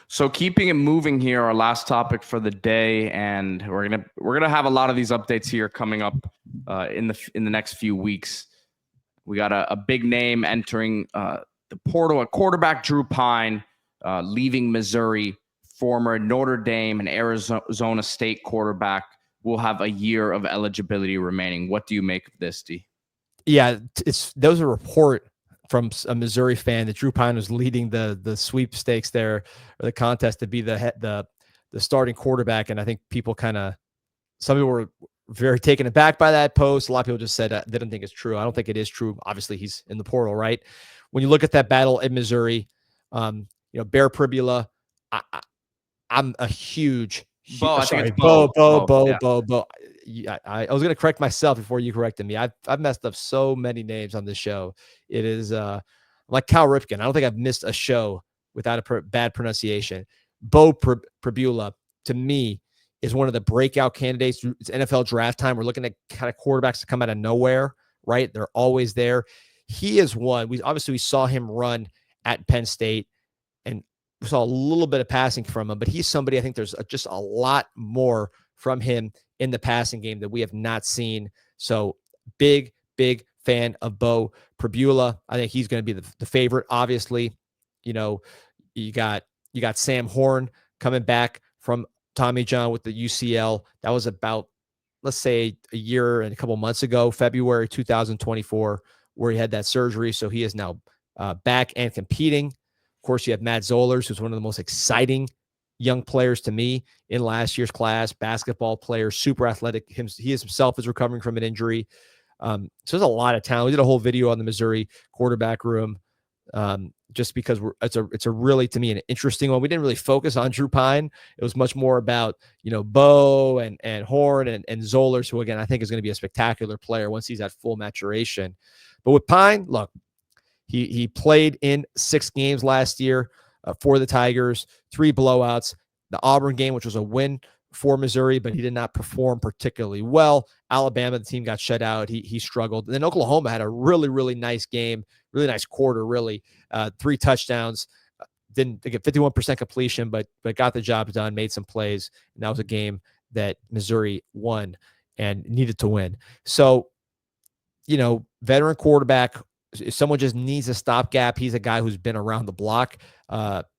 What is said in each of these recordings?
So keeping it moving here, our last topic for the day, and we're gonna have a lot of these updates here coming up in the next few weeks. We got a big name entering the portal, a quarterback, Drew Pyne, leaving Missouri, former Notre Dame and Arizona State quarterback, will have a year of eligibility remaining. What do you make of this, D? Yeah, there was a report from a Missouri fan that Drew Pyne was leading the sweepstakes there, or the contest to be the starting quarterback, and I think some people were very taken aback by that post. A lot of people just said they didn't think it's true. I don't think it is true. Obviously, he's in the portal, right? When you look at that battle in Missouri, Beau Pribula, I'm a huge Beau, I think sorry, it's Beau. Beau. Yeah, I was going to correct myself before you corrected me. I've messed up so many names on this show. It is like Cal Ripken. I don't think I've missed a show without a bad pronunciation. Beau Pribula, to me, is one of the breakout candidates. It's NFL draft time. We're looking at kind of quarterbacks that come out of nowhere, right? They're always there. He is one. We saw him run at Penn State, and we saw a little bit of passing from him, but he's somebody I think there's just a lot more from him in the passing game that we have not seen. So big fan of Beau Pribula. I think he's going to be the favorite. Obviously, you got Sam Horn coming back from Tommy John with the UCL. That was about, let's say, a year and a couple months ago, February 2024, where he had that surgery. So he is now back and competing. Of course, you have Matt Zollers, who's one of the most exciting young players to me in last year's class, basketball player, super athletic. He himself is recovering from an injury. So there's a lot of talent. We did a whole video on the Missouri quarterback room, just because it's a really, to me, an interesting one. We didn't really focus on Drew Pyne. It was much more about, Beau and Horn and Zollers, who, again, I think is going to be a spectacular player once he's at full maturation. But with Pyne, look, he played in 6 games last year for the Tigers, 3 blowouts. The Auburn game, which was a win for Missouri, but he did not perform particularly well. Alabama, the team got shut out. He struggled. And then Oklahoma had a really, really nice game, really nice quarter, really. 3 touchdowns. Didn't get 51% completion, but got the job done, made some plays. And that was a game that Missouri won and needed to win. So, veteran quarterback, if someone just needs a stopgap, he's a guy who's been around the block.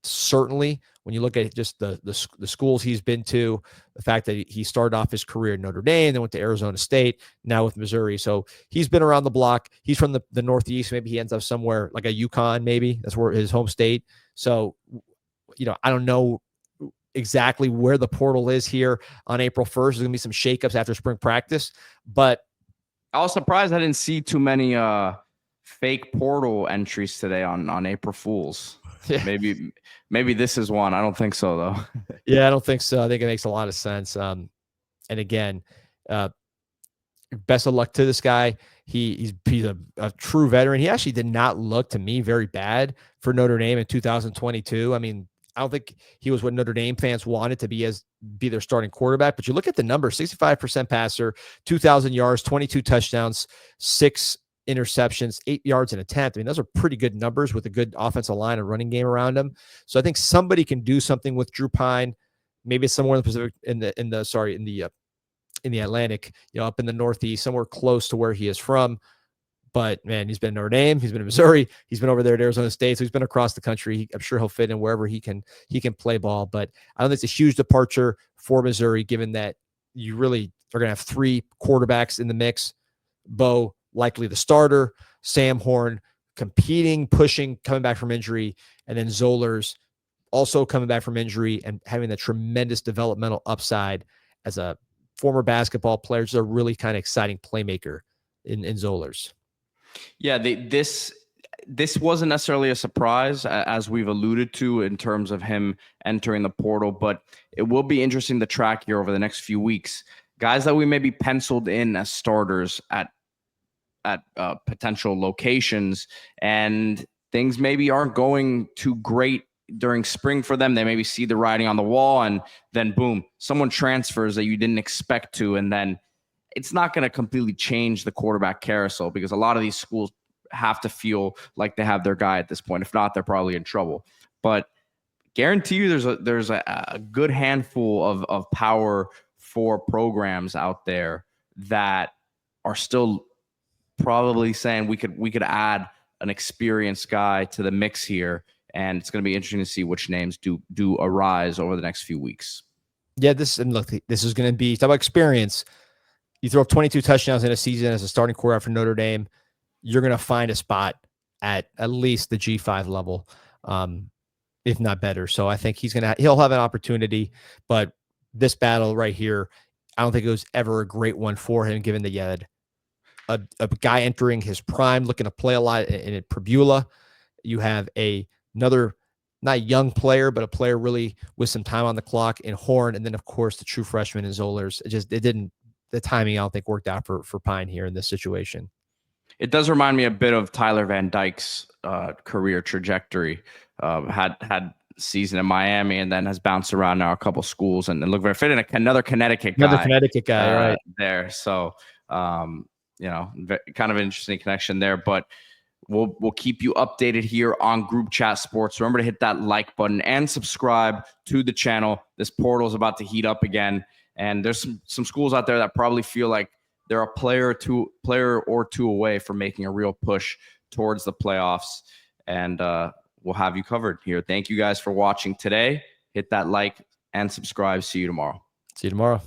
Certainly, when you look at just the schools he's been to, the fact that he started off his career at Notre Dame, then went to Arizona State, now with Missouri. So he's been around the block. He's from the Northeast. Maybe he ends up somewhere like a UConn, maybe. That's where his home state. So, I don't know exactly where the portal is here on April 1st. There's going to be some shakeups after spring practice. But I was surprised I didn't see too many fake portal entries today on April Fools. Yeah. Maybe this is one. I don't think so, though. Yeah, I don't think so. I think it makes a lot of sense. And again, best of luck to this guy. He's a true veteran. He actually did not look, to me, very bad for Notre Dame in 2022. I mean, I don't think he was what Notre Dame fans wanted to be their starting quarterback. But you look at the numbers: 65% passer, 2,000 yards, 22 touchdowns, 6 interceptions, 8 yards an attempt. I mean, those are pretty good numbers with a good offensive line and running game around him. So I think somebody can do something with Drew Pyne. Maybe it's somewhere in the Pacific, in the Atlantic, up in the Northeast, somewhere close to where he is from. But man, he's been in Notre Dame, he's been in Missouri, he's been over there at Arizona State, so he's been across the country. I'm sure he'll fit in wherever he can play ball. But I don't think it's a huge departure for Missouri, given that you really are going to have 3 quarterbacks in the mix. Beau, likely the starter, Sam Horn competing, pushing, coming back from injury, and then Zollers also coming back from injury and having the tremendous developmental upside as a former basketball player. Just a really kind of exciting playmaker in Zollers. Yeah, this wasn't necessarily a surprise, as we've alluded to, in terms of him entering the portal, but it will be interesting to track here over the next few weeks. Guys that we maybe penciled in as starters at potential locations, and things maybe aren't going too great during spring for them. They maybe see the writing on the wall, and then boom, someone transfers that you didn't expect to, and then it's not going to completely change the quarterback carousel, because a lot of these schools have to feel like they have their guy at this point. If not, they're probably in trouble. But guarantee you there's a good handful of Power 4 programs out there that are still probably saying we could add an experienced guy to the mix here, and it's going to be interesting to see which names do arise over the next few weeks. Yeah, this is going to be talk about experience. You throw up 22 touchdowns in a season as a starting quarterback for Notre Dame, you're going to find a spot at least the G5 level, if not better. So I think he'll have an opportunity, but this battle right here, I don't think it was ever a great one for him, given that you had a guy entering his prime, looking to play a lot in Pribula. You have another not young player, but a player really with some time on the clock in Horn, and then of course the true freshman in Zollers. The timing I don't think worked out for Pyne here in this situation. It does remind me a bit of Tyler Van Dyke's career trajectory. Had season in Miami and then has bounced around now a couple schools and look very fit in another Connecticut guy, right there. So you know, kind of an interesting connection there, but we'll keep you updated here on Group Chat Sports. Remember to hit that like button and subscribe to the channel. This portal is about to heat up again, and there's some schools out there that probably feel like they're a player or two away from making a real push towards the playoffs, and we'll have you covered here. Thank you guys for watching today. Hit that like and subscribe. See you tomorrow. See you tomorrow.